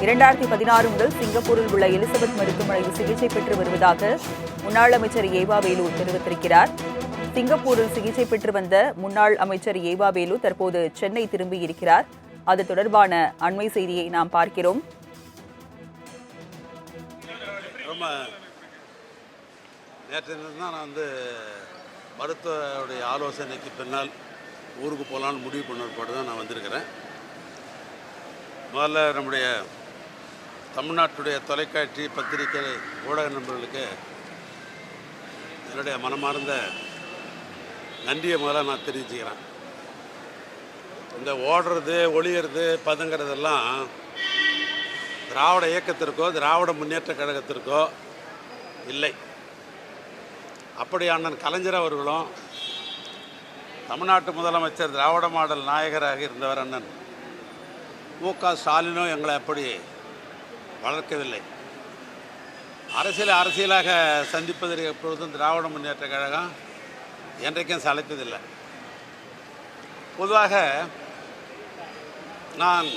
2016 முதல் சிங்கப்பூரில் உள்ள எலிசபெத் மருத்துவமனையில் சிகிச்சை பெற்று வருவதாக முன்னாள் அமைச்சர் ஏவா வேலு தெரிவித்திருக்கிறார். சிங்கப்பூரில் சிகிச்சை பெற்று வந்த முன்னாள் அமைச்சர் ஏவா வேலு தற்போது சென்னை திரும்பியிருக்கிறார். அது தொடர்பான அண்மை செய்தியை நாம் பார்க்கிறோம். நேற்று தான் நான் மருத்துவருடைய ஆலோசனைக்கு பின்னால் ஊருக்கு போகலான்னு முடிவு பண்ண தான் நான் வந்திருக்கிறேன். முதல்ல நம்முடைய தமிழ்நாட்டுடைய தொலைக்காட்சி பத்திரிகை ஊடக நண்பர்களுக்கு என்னுடைய மனமார்ந்த நன்றியை முதல்ல நான் தெரிவிச்சுக்கிறேன். இந்த ஓடுறது ஒளியறது பதுங்கிறதெல்லாம் திராவிட இயக்கத்திற்கோ திராவிட முன்னேற்ற கழகத்திற்கோ இல்லை. அப்படி அண்ணன் கலைஞர் அவர்களும் தமிழ்நாட்டு முதலமைச்சர் திராவிட மாடல் நாயகராக இருந்தவர் அண்ணன் மு.க. ஸ்டாலினும் எங்களை அப்படி வளர்க்கவில்லை. அரசியலாக சந்திப்பதற்கு எப்பொழுதும் திராவிட முன்னேற்ற கழகம் என்றைக்கும் சளைத்ததில்லை. பொதுவாக நான்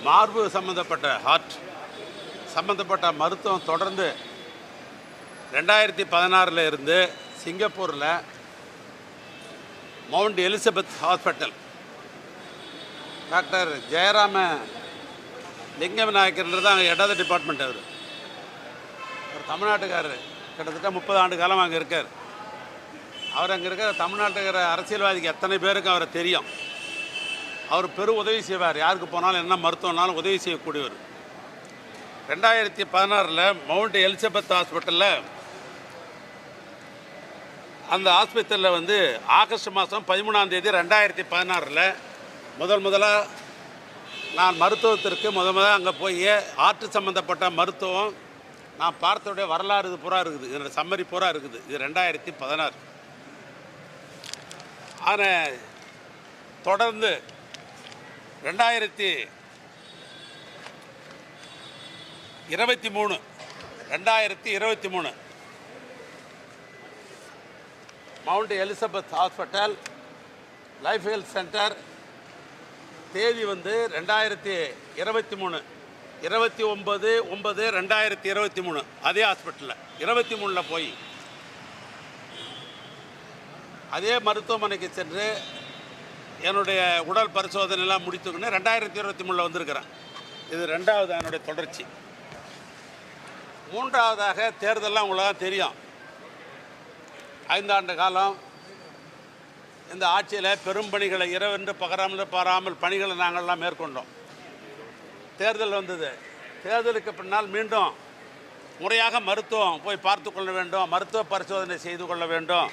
மார்பு சம்பந்தப்பட்ட ஹார்ட் சம்பந்தப்பட்ட மருத்துவம் தொடர்ந்து 2016 இருந்து சிங்கப்பூரில் mount Elizabeth hospital doctor Jayarama லிங்கம் நாயக்கர் தான் அங்கே இடது டிபார்ட்மெண்ட். அவர் தமிழ்நாட்டுக்காரர், கிட்டத்தட்ட 30 ஆண்டு காலம் அங்கே இருக்கார். அவர் அங்கே இருக்கிற தமிழ்நாட்டுக்கிற அரசியல்வாதிக்கு எத்தனை பேருக்கு அவரை தெரியும். அவர் பெரும் உதவி செய்வார். யாருக்கு போனாலும் என்ன மருத்துவம்னாலும் உதவி செய்யக்கூடியவர். 2016 மவுண்ட் எலிசபெத் ஹாஸ்பிட்டலில் அந்த ஆஸ்பத்திரியில் ஆகஸ்ட் மாதம் 13ஆம் தேதி 2016 முதலாக நான் மருத்துவத்திற்கு முதல் அங்கே போய் ஆற்று சம்மந்தப்பட்ட மருத்துவம் நான் பார்த்தோடைய வரலாறு இது பூரா இருக்குது. இதோட சம்மரி பூரா இருக்குது. இது 2016. ஆனால் தொடர்ந்து 2023 mount Elizabeth hospital life health centre தேதி 2023 29/9/2023 அதே ஹாஸ்பிட்டலில் 23 போய் அதே மருத்துவமனைக்கு சென்று என்னுடைய உடல் பரிசோதனைலாம் முடித்துக்கின்னு 2023 வந்திருக்கிறேன். இது 2வது என்னுடைய தொடர்ச்சி. 3வதாக தேர்தலெலாம் உங்களுக்கு தெரியும். 5 ஆண்டு காலம் இந்த ஆட்சியில் பெரும் பணிகளை இரவென்று பாராமல் பணிகளை நாங்கள்லாம் மேற்கொண்டோம். தேர்தல் வந்தது. தேர்தலுக்கு பின்னால் மீண்டும் முறையாக மருத்துவம் போய் பார்த்து கொள்ள வேண்டும், மருத்துவ பரிசோதனை செய்து கொள்ள வேண்டும்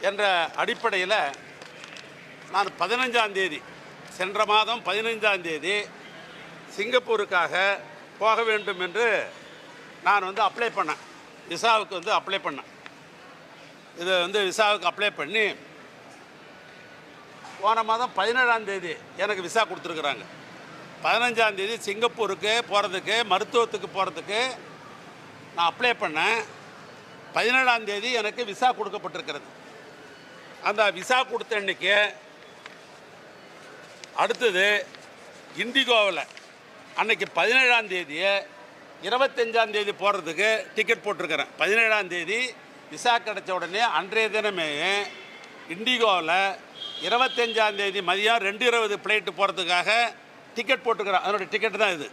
என்ற அடிப்படையில் நான் 15ஆம் தேதி சென்ற மாதம் 15ஆம் தேதி சிங்கப்பூருக்காக போக வேண்டும் என்று நான் அப்ளை பண்ணேன். விசாவுக்கு அப்ளை பண்ணேன். இது விசாவுக்கு அப்ளை பண்ணி போன மாதம் 17ஆம் தேதி எனக்கு விசா கொடுத்துருக்குறாங்க. 15ஆம் தேதி சிங்கப்பூருக்கு போகிறதுக்கு மருத்துவத்துக்கு போகிறதுக்கு நான் அப்ளை பண்ணேன். 17ஆம் தேதி எனக்கு விசா கொடுக்கப்பட்டிருக்கிறது. அந்த விசா கொடுத்த அன்றைக்கி அடுத்தது இண்டிகோவில் அன்றைக்கி 17ஆம் தேதியை 25ஆம் தேதி போகிறதுக்கு டிக்கெட் போட்டிருக்கிறேன். 17ஆம் தேதி விசா கிடைச்ச உடனே அன்றைய தினமே இண்டிகோவில் 25ஆம் தேதி மதியம் 2:20 ஃப்ளைட்டு போகிறதுக்காக டிக்கெட் போட்டுக்கிறேன். அதனுடைய டிக்கெட்டு தான் இது.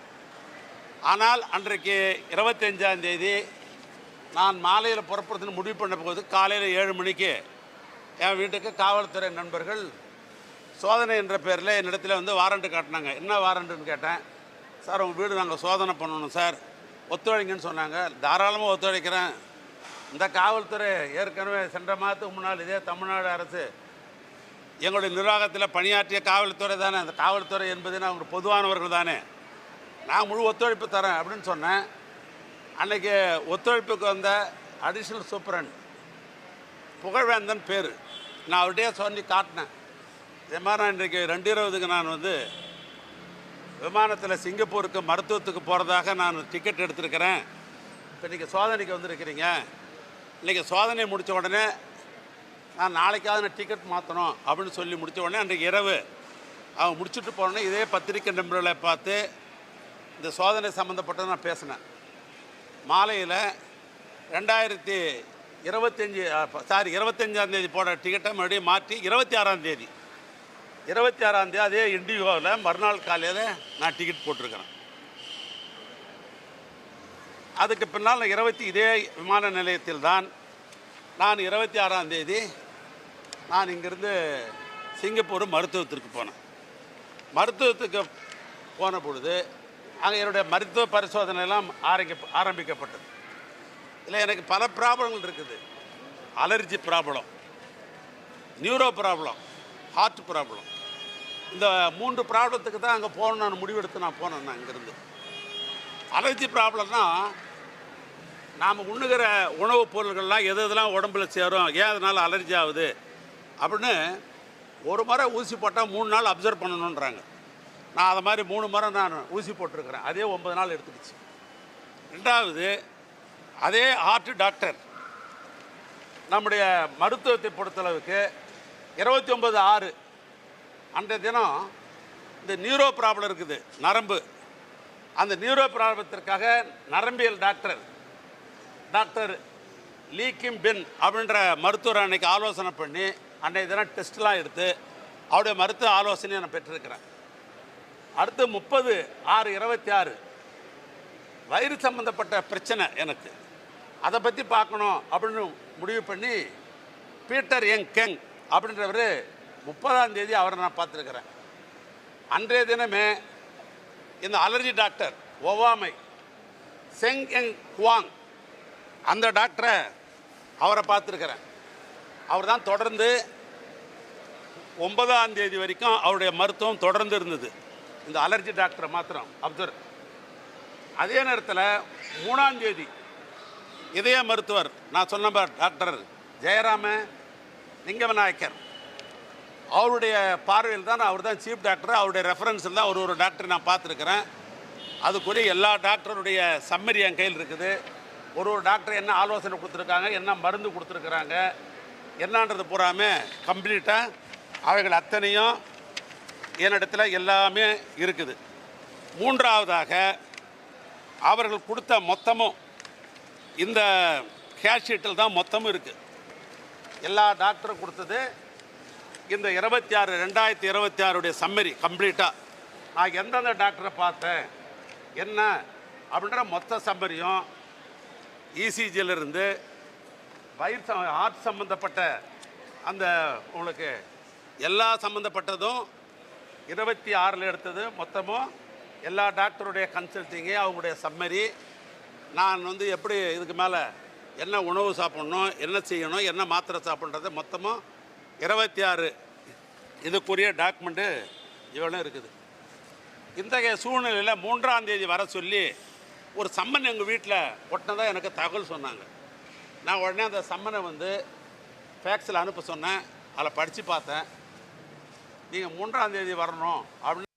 ஆனால் அன்றைக்கு 25ஆம் தேதி நான் மாலையில் புறப்படுறதுன்னு முடிவு பண்ண போது காலையில் 7 மணிக்கு என் வீட்டுக்கு காவல்துறை நண்பர்கள் சோதனை என்ற பேரில் என்னிடத்தில் வாரண்ட்டு காட்டினாங்க. என்ன வாரண்ட்டுன்னு கேட்டேன். சார் உங்கள் வீடு நாங்கள் சோதனை பண்ணணும் சார், ஒத்துழைங்கன்னு சொன்னாங்க. தாராளமாக ஒத்துழைக்கிறேன். இந்த காவல்துறை ஏற்கனவே சென்ற மாதத்துக்கு முன்னால் இதே தமிழ்நாடு அரசு எங்களுடைய நிர்வாகத்தில் பணியாற்றிய காவல்துறை தானே. அந்த காவல்துறை என்பதுன்னு அவங்க பொதுவானவர்கள் தானே. நான் முழு ஒத்துழைப்பு தரேன் அப்படின்னு சொன்னேன். அன்றைக்கி ஒத்துழைப்புக்கு வந்த அடிஷ்னல் சூப்பரண்ட் புகழ்வேந்தன் பேர் நான் அவர்கிட்டயே சொல்லி காட்டினேன். இதே மாதிரி நான் இன்றைக்கி 2:20க்கு நான் விமானத்தில் சிங்கப்பூருக்கு மருத்துவத்துக்கு போகிறதாக நான் டிக்கெட் எடுத்திருக்கிறேன். இப்போ இன்றைக்கி சோதனைக்கு வந்திருக்கிறீங்க. இன்றைக்கி சோதனை முடித்த உடனே நான் நாளைக்காவது நான் டிக்கெட் மாற்றணும் அப்படின்னு சொல்லி முடித்த உடனே அன்றைக்கி இரவு அவங்க முடிச்சுட்டு போனோன்னே இதே பத்திரிக்கை நண்பர்களை பார்த்து இந்த சோதனை சம்மந்தப்பட்டது நான் பேசினேன். மாலையில் 25ஆம் தேதி போட டிக்கெட்டை மறுபடியும் மாற்றி 26ஆம் தேதி அதே இண்டிகோவில் மறுநாள் காலையில் நான் டிக்கெட் போட்டிருக்கிறேன். அதுக்கு பின்னால் இதே விமான நிலையத்தில் தான் நான் 26ஆம் தேதி நான் இங்கேருந்து சிங்கப்பூர் மருத்துவத்திற்கு போனேன். மருத்துவத்துக்கு போன பொழுது அங்கே என்னுடைய மருத்துவ பரிசோதனையெல்லாம் ஆரம்பிக்கப்பட்டது. இல்லை, எனக்கு பல ப்ராப்ளங்கள் இருக்குது. Allergy problem, neuro problem, heart problem. இந்த 3 ப்ராப்ளத்துக்கு தான் அங்கே போகணும் நான் முடிவெடுத்து நான் போனேன். நான் இங்கேருந்து அலர்ஜி ப்ராப்ளம்னா நாம் உண்ணுகிற உணவுப் பொருள்கள்லாம் எதெல்லாம் உடம்புல சேரும், ஏன் அதனால் அலர்ஜி ஆகுது அப்படின்னு ஒரு முறை ஊசி போட்டால் 3 நாள் அப்சர்வ் பண்ணணுன்றாங்க. நான் அதை மாதிரி 3 முறை நான் ஊசி போட்டிருக்கிறேன். அதே 9 நாள் எடுத்துக்கிச்சு. 2வது, அதே ஹார்ட் டாக்டர் நம்முடைய மருத்துவத்தை பொறுத்தளவுக்கு 29/6 அன்றைய தினம் இந்த நியூரோ ப்ராப்ளம் இருக்குது, நரம்பு. அந்த நியூரோ ப்ராப்ளத்திற்காக நரம்பியல் டாக்டர் லீ கிம் பென் அப்படின்ற மருத்துவர் அன்னைக்கு ஆலோசனை பண்ணி அன்றைய தினம் டெஸ்ட்லாம் எடுத்து அவருடைய மருத்துவ ஆலோசனையை நான் பெற்றிருக்கிறேன். அடுத்து 30/6/26 வயிறு சம்மந்தப்பட்ட பிரச்சனை எனக்கு, அதை பற்றி பார்க்கணும் அப்படின்னு முடிவு பண்ணி பீட்டர் யங் கெங் அப்படின்றவர் 30ஆம் தேதி அவரை நான் பார்த்துருக்கிறேன். அன்றைய தினமே இந்த அலர்ஜி டாக்டர் ஒவ்வாமை செங் எங் குவாங் அந்த டாக்டரை அவரை பார்த்துருக்கிறேன். அவர் தான் தொடர்ந்து 9ஆம் தேதி வரைக்கும் அவருடைய மருத்துவம் தொடர்ந்து இருந்தது. இந்த அலர்ஜி டாக்டரை மாத்திரம் அப்சர்வ். அதே நேரத்தில் 3ஆம் தேதி இதய மருத்துவர் நான் சொன்ன டாக்டர் ஜெயராம லிங்கவிநாயக்கர் அவருடைய பார்வையில் தான், அவர் தான் சீஃப் டாக்டர். அவருடைய ரெஃபரன்ஸில் தான் ஒரு டாக்டரை நான் பார்த்துருக்கிறேன். அதுக்குரிய எல்லா டாக்டருடைய சம்மரி என் கையில் இருக்குது. ஒரு டாக்டர் என்ன ஆலோசனை கொடுத்துருக்காங்க, என்ன மருந்து கொடுத்துருக்குறாங்க, என்னன்றது பூராமே கம்ப்ளீட்டாக அவைகள் அத்தனையும் என்னிடத்தில் எல்லாமே இருக்குது. 3ஆவதாக அவர்கள் கொடுத்த மொத்தமும் இந்த கேஷ் ஷீட்டில் தான் மொத்தமும் இருக்குது. எல்லா டாக்டரும் கொடுத்தது இந்த 2026 சம்மரி கம்ப்ளீட்டாக. நான் எந்தெந்த டாக்டரை பார்த்தேன் என்ன அப்படின்ற மொத்த சம்மரியும் இசிஜியிலிருந்து வயிறு ஹார்ட் சம்மந்தப்பட்ட அந்த உங்களுக்கு எல்லா சம்மந்தப்பட்டதும் 26 எடுத்தது மொத்தமும் எல்லா டாக்டருடைய கன்சல்ட்டிங்கு அவங்களுடைய சம்மரி. நான் எப்படி இதுக்கு மேலே என்ன உணவு சாப்பிட்ணும், என்ன செய்யணும், என்ன மாத்திரை சாப்பிட்றது மொத்தமும் 26 இதுக்குரிய டாக்குமெண்ட்டு இவ்வளோ இருக்குது. இத்தகைய சூழ்நிலையில் 3ஆம் தேதி வர சொல்லி ஒரு சம்மன் எங்கள் வீட்டில் ஒட்டினதாக எனக்கு தகவல் சொன்னாங்க. நான் உடனே அந்த சம்மனை ஃபேக்ஸில் அனுப்ப சொன்னேன். அதில் படித்து பார்த்தேன். நீங்கள் 3ஆம் தேதி வரணும் அப்படின்னு.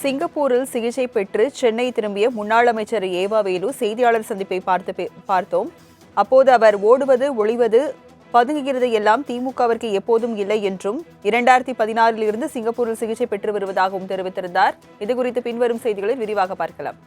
சிங்கப்பூரில் சிகிச்சை பெற்று சென்னை திரும்பிய முன்னாள் அமைச்சர் ஏவா வேலு செய்தியாளர் சந்திப்பை பார்த்தோம். அப்போது அவர் ஓடுவது ஒளிவது பதுங்குகிறது எல்லாம் திமுகவிற்கு எப்போதும் இல்லை என்றும் 2014 சிங்கப்பூரில் சிகிச்சை பெற்று வருவதாகவும் தெரிவித்திருந்தார். இதுகுறித்து பின்வரும் செய்திகளில் விரிவாக பார்க்கலாம்.